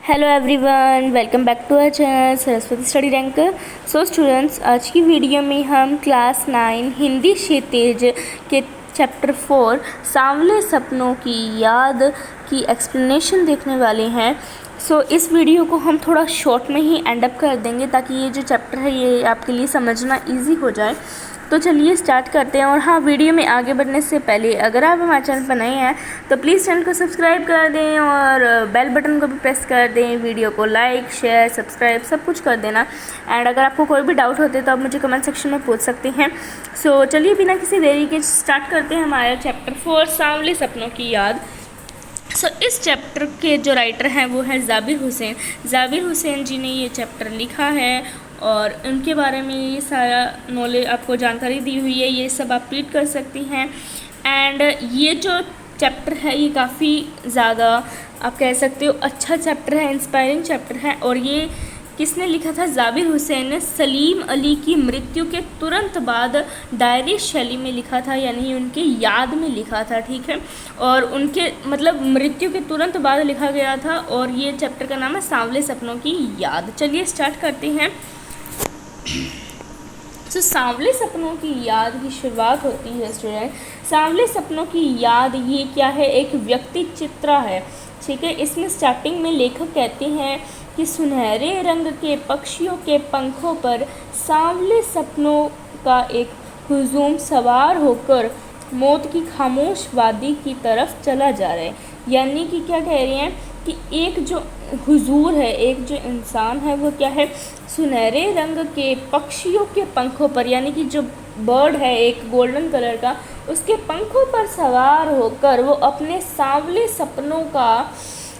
Hello everyone, welcome back to our channel Saraswati study rank. So students, आज की video में हम क्लास 9 हिंदी क्षितिज के चैप्टर 4 सांवले सपनों की याद की एक्सप्लेनेशन देखने वाले हैं। सो इस वीडियो को हम थोड़ा शॉर्ट में ही एंड अप कर देंगे ताकि ये जो चैप्टर है ये आपके लिए समझना ईजी हो जाए। तो चलिए स्टार्ट करते हैं। और हाँ, वीडियो में आगे बढ़ने से पहले अगर आप हमारे चैनल पर नए हैं तो प्लीज़ चैनल को सब्सक्राइब कर दें और बेल बटन को भी प्रेस कर दें। वीडियो को लाइक, शेयर, सब्सक्राइब सब कुछ कर देना। एंड अगर आपको कोई भी डाउट होते तो आप मुझे कमेंट सेक्शन में पूछ सकते हैं। सो चलिए बिना किसी देरी के स्टार्ट करते हैं हमारा चैप्टर 4 सांवले सपनों की याद। इस चैप्टर के जो राइटर हैं वो हैं ज़ाबिर हुसैन। ज़ाबिर हुसैन जी ने ये चैप्टर लिखा है और उनके बारे में ये सारा नॉलेज आपको जानकारी दी हुई है, ये सब आप रीड कर सकती हैं। एंड ये जो चैप्टर है ये काफ़ी ज़्यादा आप कह सकते हो अच्छा चैप्टर है, इंस्पायरिंग चैप्टर है। और ये किसने लिखा था? ज़ाबिर हुसैन ने सलीम अली की मृत्यु के तुरंत बाद डायरी शैली में लिखा था, यानी उनके याद में लिखा था, ठीक है। और उनके मतलब मृत्यु के तुरंत बाद लिखा गया था और ये चैप्टर का नाम है सांवले सपनों की याद। चलिए स्टार्ट करते हैं। सांवले सपनों की याद की शुरुआत होती है स्टूडेंट। सांवले सपनों की याद ये क्या है? एक व्यक्ति चित्र है, ठीक है। इसमें स्टार्टिंग में लेखक कहते हैं कि सुनहरे रंग के पक्षियों के पंखों पर सांवले सपनों का एक हुजूम सवार होकर मौत की खामोश वादी की तरफ चला जा रहा है। यानी कि क्या कह रहे हैं कि एक जो हुजूर है, एक जो इंसान है वो क्या है? सुनहरे रंग के पक्षियों के पंखों पर, यानी कि जो बर्ड है एक गोल्डन कलर का, उसके पंखों पर सवार होकर वो अपने सांवले सपनों का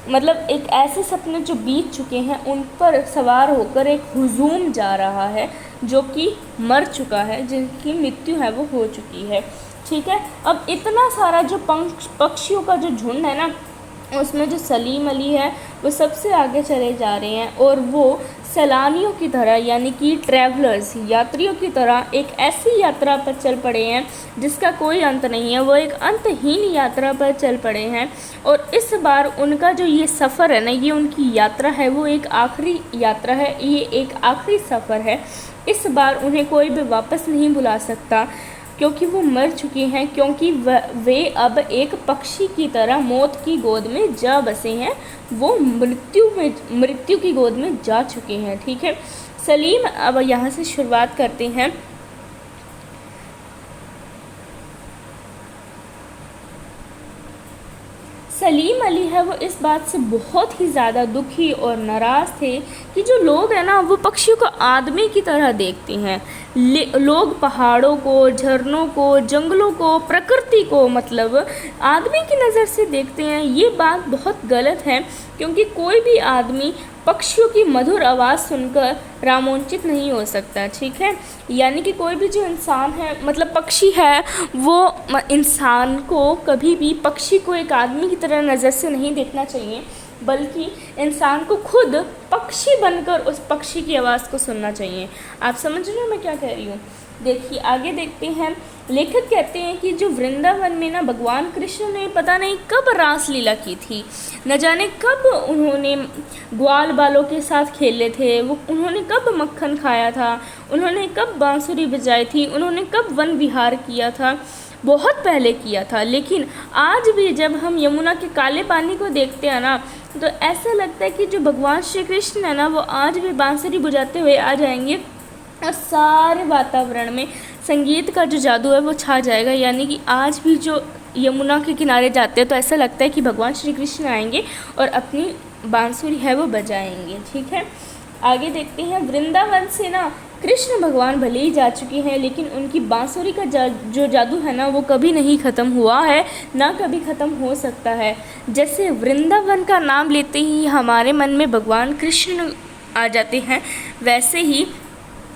मतलब एक ऐसे सपने जो बीत चुके हैं उन पर सवार होकर एक हुजूम जा रहा है जो कि मर चुका है, जिनकी मृत्यु है वो हो चुकी है, ठीक है। अब इतना सारा जो पक्षियों का जो झुंड है ना, उसमें जो सलीम अली है वो सबसे आगे चले जा रहे हैं और वो सैलानियों की तरह यानी कि ट्रैवलर्स, यात्रियों की तरह एक ऐसी यात्रा पर चल पड़े हैं जिसका कोई अंत नहीं है। वो एक अंतहीन यात्रा पर चल पड़े हैं और इस बार उनका जो ये सफ़र है ना, ये उनकी यात्रा है, वो एक आखिरी यात्रा है, ये एक आखिरी सफ़र है। इस बार उन्हें कोई भी वापस नहीं बुला सकता क्योंकि वो मर चुके हैं, क्योंकि वे अब एक पक्षी की तरह मौत की गोद में जा बसे हैं। वो मृत्यु की गोद में जा चुके हैं, ठीक है। सलीम, अब यहाँ से शुरुआत करते हैं। सलीम अली है वो इस बात से बहुत ही ज़्यादा दुखी और नाराज़ थे कि जो लोग हैं ना वो पक्षियों को आदमी की तरह देखते हैं। लोग पहाड़ों को, झरनों को, जंगलों को, प्रकृति को मतलब आदमी की नज़र से देखते हैं। ये बात बहुत गलत है क्योंकि कोई भी आदमी पक्षियों की मधुर आवाज़ सुनकर रोमांचित नहीं हो सकता, ठीक है। यानी कि कोई भी जो इंसान है मतलब पक्षी है वो इंसान को कभी भी पक्षी को एक आदमी की तरह नज़र से नहीं देखना चाहिए, बल्कि इंसान को खुद पक्षी बनकर उस पक्षी की आवाज़ को सुनना चाहिए। आप समझ रहे हो मैं क्या कह रही हूँ? देखिए आगे देखते हैं। लेखक कहते हैं कि जो वृंदावन में ना भगवान कृष्ण ने पता नहीं कब रासलीला की थी, न जाने कब उन्होंने ग्वाल बालों के साथ खेले थे, वो उन्होंने कब मक्खन खाया था, उन्होंने कब बांसुरी बजाई थी, उन्होंने कब वन विहार किया था, बहुत पहले किया था। लेकिन आज भी जब हम यमुना के काले पानी को देखते हैं ना तो ऐसा लगता है कि जो भगवान श्री कृष्ण है ना वो आज भी बांसुरी बजाते हुए आ जाएंगे और सारे वातावरण में संगीत का जो जादू है वो छा जाएगा। यानी कि आज भी जो यमुना के किनारे जाते हैं तो ऐसा लगता है कि भगवान श्री कृष्ण आएंगे और अपनी बांसुरी है वो बजाएंगे, ठीक है। आगे देखते हैं। वृंदावन से ना कृष्ण भगवान भले ही जा चुके हैं लेकिन उनकी बांसुरी का जो जादू है ना वो कभी नहीं ख़त्म हुआ है, ना कभी ख़त्म हो सकता है। जैसे वृंदावन का नाम लेते ही हमारे मन में भगवान कृष्ण आ जाते हैं, वैसे ही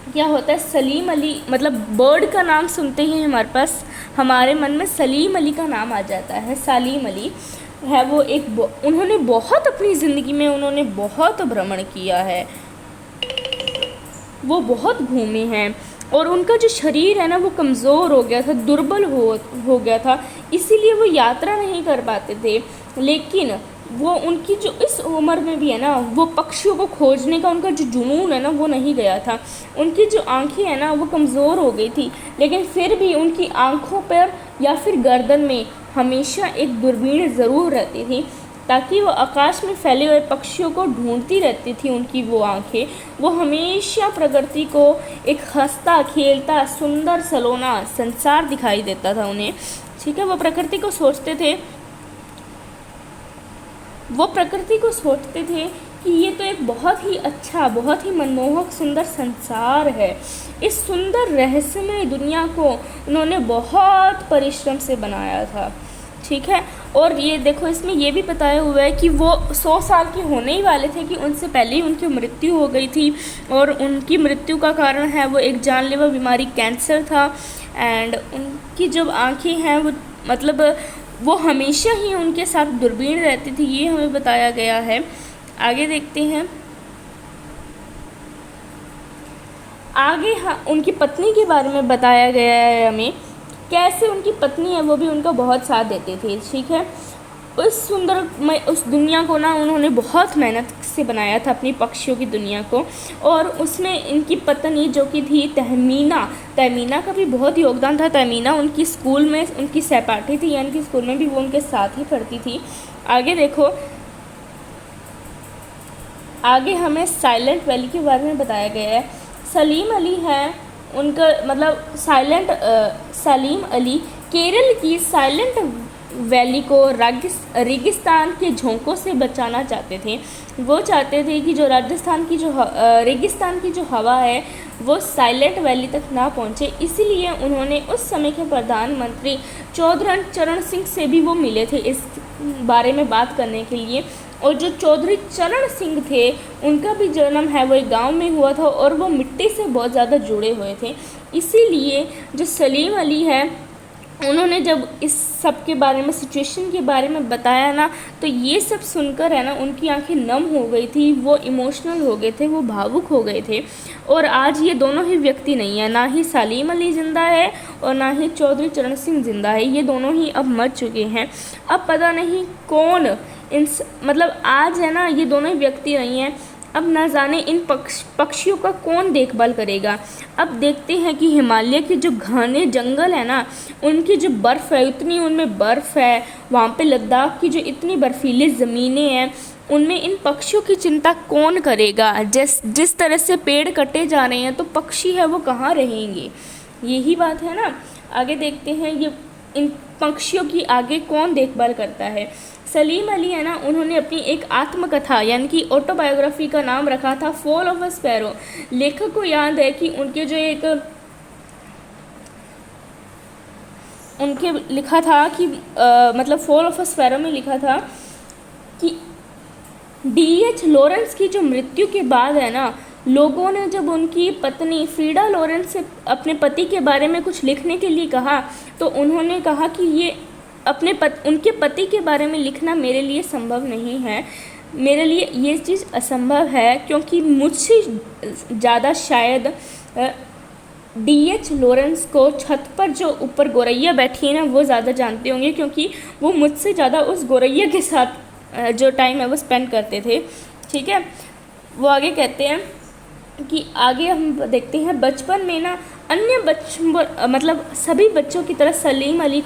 क्या होता है सलीम अली मतलब बर्ड का नाम सुनते ही हमारे मन में सलीम अली का नाम आ जाता है। सलीम अली है वो उन्होंने बहुत अपनी ज़िंदगी में उन्होंने बहुत भ्रमण किया है, वो बहुत घूमे हैं और उनका जो शरीर है ना वो कमज़ोर हो गया था, दुर्बल हो गया था, इसीलिए वो यात्रा नहीं कर पाते थे। लेकिन वो उनकी जो इस उम्र में भी है ना, वो पक्षियों को खोजने का उनका जो जुनून है ना वो नहीं गया था। उनकी जो आंखें हैं ना वो कमज़ोर हो गई थी, लेकिन फिर भी उनकी आंखों पर या फिर गर्दन में हमेशा एक दूरबीन ज़रूर रहती थी, ताकि वो आकाश में फैले हुए पक्षियों को ढूंढती रहती थी। उनकी वो आंखें, वो हमेशा प्रकृति को एक हंसता खेलता सुंदर सलोना संसार दिखाई देता था उन्हें। ठीक है, वो प्रकृति को सोचते थे कि ये तो एक बहुत ही अच्छा, बहुत ही मनमोहक सुंदर संसार है। इस सुंदर रहस्यमय दुनिया को उन्होंने बहुत परिश्रम से बनाया था। ठीक है, और ये देखो इसमें ये भी बताया हुआ है कि वो 100 साल के होने ही वाले थे कि उनसे पहले ही उनकी मृत्यु हो गई थी, और उनकी मृत्यु का कारण है वो एक जानलेवा बीमारी कैंसर था। एंड उनकी जब आंखें हैं वो मतलब वो हमेशा ही उनके साथ दूरबीन रहती थी, ये हमें बताया गया है। आगे देखते हैं। आगे उनकी पत्नी के बारे में बताया गया है हमें, कैसे उनकी पत्नी है वो भी उनका बहुत साथ देते थे। ठीक है, उस दुनिया को ना उन्होंने बहुत मेहनत से बनाया था, अपनी पक्षियों की दुनिया को। और उसमें इनकी पत्नी जो कि थी तहमीना का भी बहुत योगदान था। तहमीना उनकी स्कूल में उनकी सहपाठी थी, यानी कि स्कूल में भी वो उनके साथ ही पढ़ती थी। आगे देखो, आगे हमें साइलेंट वैली के बारे में बताया गया है। सलीम अली है उनका मतलब सलीम अली केरल की साइलेंट वैली को रेगिस्तान के झोंकों से बचाना चाहते थे। वो चाहते थे कि जो राजस्थान की जो रेगिस्तान की जो हवा है वो साइलेंट वैली तक ना पहुँचे, इसीलिए उन्होंने उस समय के प्रधानमंत्री चौधरी चरण सिंह से भी वो मिले थे इस बारे में बात करने के लिए। और जो चौधरी चरण सिंह थे उनका भी जन्म है वो एक गांव में हुआ था, और वो मिट्टी से बहुत ज़्यादा जुड़े हुए थे। इसीलिए जो सलीम अली है उन्होंने जब इस सब के बारे में, सिचुएशन के बारे में बताया ना, तो ये सब सुनकर है ना उनकी आंखें नम हो गई थी, वो इमोशनल हो गए थे, वो भावुक हो गए थे। और आज ये दोनों ही व्यक्ति नहीं है, ना ही सलीम अली ज़िंदा है और ना ही चौधरी चरण सिंह ज़िंदा है, ये दोनों ही अब मर चुके हैं। अब पता नहीं कौन मतलब आज है ना ये दोनों ही व्यक्ति नहीं हैं, अब ना जाने इन पक्षियों का कौन देखभाल करेगा। अब देखते हैं कि हिमालय के जो घने जंगल है ना, उनकी जो बर्फ़ है, इतनी उनमें बर्फ़ है, वहाँ पे लद्दाख की जो इतनी बर्फीली ज़मीनें हैं, उनमें इन पक्षियों की चिंता कौन करेगा। जिस तरह से पेड़ कटे जा रहे हैं तो पक्षी है वो कहाँ रहेंगे, यही बात है ना। आगे देखते हैं ये इन पक्षियों की आगे कौन देखभाल करता है। सलीम अली है ना, उन्होंने अपनी एक आत्मकथा यानी कि ऑटोबायोग्राफी का नाम रखा था फॉल ऑफ अ स्पैरो। लेखक को याद है कि उनके लिखा था कि मतलब फॉल ऑफ अ स्पैरो में लिखा था कि D.H. लॉरेंस की जो मृत्यु के बाद है ना, लोगों ने जब उनकी पत्नी फ्रीडा लॉरेंस से अपने पति के बारे में कुछ लिखने के लिए कहा, तो उन्होंने कहा कि ये उनके पति के बारे में लिखना मेरे लिए संभव नहीं है, मेरे लिए ये चीज़ असंभव है, क्योंकि मुझसे ज़्यादा शायद D.H. लॉरेंस को छत पर जो ऊपर गौरैया बैठी है ना वो ज़्यादा जानते होंगे, क्योंकि वो मुझसे ज़्यादा उस गौरैया के साथ जो टाइम है वो स्पेंड करते थे। ठीक है, वो आगे कहते हैं कि आगे हम देखते हैं बचपन में ना अन्य मतलब सभी बच्चों की तरह सलीम अली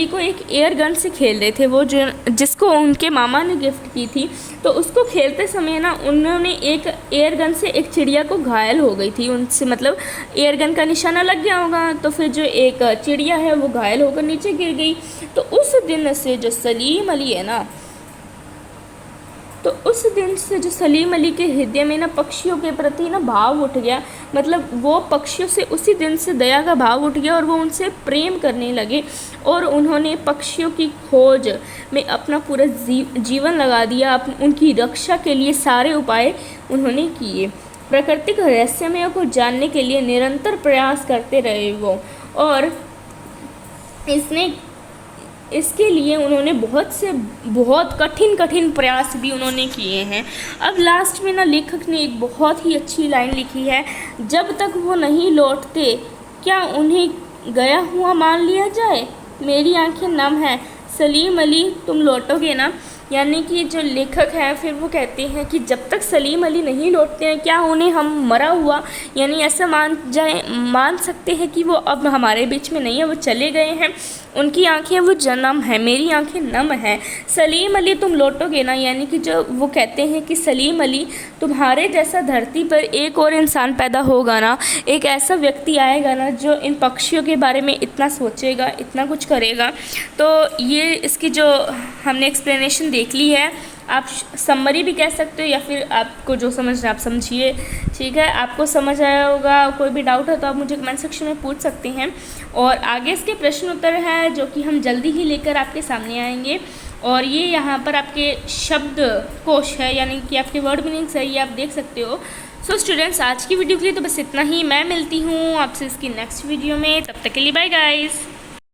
को एक एयर गन से खेल रहे थे, वो जिसको उनके मामा ने गिफ्ट की थी। तो उसको खेलते समय ना उन्होंने एक एयर गन से एक चिड़िया को घायल हो गई थी, उनसे मतलब एयर गन का निशाना लग गया होगा, तो फिर जो एक चिड़िया है वो घायल होकर नीचे गिर गई। तो उस दिन से जो सलीम अली है ना, तो उस दिन से जो सलीम अली के हृदय में ना पक्षियों के प्रति ना भाव उठ गया, मतलब वो पक्षियों से उसी दिन से दया का भाव उठ गया और वो उनसे प्रेम करने लगे, और उन्होंने पक्षियों की खोज में अपना पूरा जीवन लगा दिया। उनकी रक्षा के लिए सारे उपाय उन्होंने किए। प्राकृतिक रहस्यमय को जानने के लिए निरंतर प्रयास करते रहे वो, और इसके लिए उन्होंने बहुत कठिन प्रयास भी उन्होंने किए हैं। अब लास्ट में ना लेखक ने एक बहुत ही अच्छी लाइन लिखी है, जब तक वो नहीं लौटते क्या उन्हें गया हुआ मान लिया जाए, मेरी आंखें नम हैं, सलीम अली तुम लौटोगे ना। यानी कि जो लेखक हैं फिर वो कहते हैं कि जब तक सलीम अली नहीं लौटते हैं क्या उन्हें हम मरा हुआ यानी ऐसा मान सकते हैं कि वो अब हमारे बीच में नहीं है, वो चले गए हैं। उनकी आंखें वो जन्म है, मेरी आंखें नम हैं। सलीम अली तुम लौटोगे ना, यानी कि जो वो कहते हैं कि सलीम अली तुम्हारे जैसा धरती पर एक और इंसान पैदा होगा ना, एक ऐसा व्यक्ति आएगा ना जो इन पक्षियों के बारे में इतना सोचेगा, इतना कुछ करेगा। तो ये इसकी जो हमने एक्सप्लेनेशन देख ली है, आप समरी भी कह सकते हो या फिर आपको जो समझना आप समझिए। ठीक है, आपको समझ आया होगा। कोई भी डाउट है तो आप मुझे कमेंट सेक्शन में पूछ सकते हैं। और आगे इसके प्रश्न उत्तर हैं जो कि हम जल्दी ही लेकर आपके सामने आएंगे। और ये यहाँ पर आपके शब्द कोश है, यानी कि आपके वर्ड मीनिंग्स है, ये आप देख सकते हो। सो स्टूडेंट्स, आज की वीडियो के लिए तो बस इतना ही। मैं मिलती हूँ आपसे इसकी नेक्स्ट वीडियो में। तब तक के लिए बाय गाइस।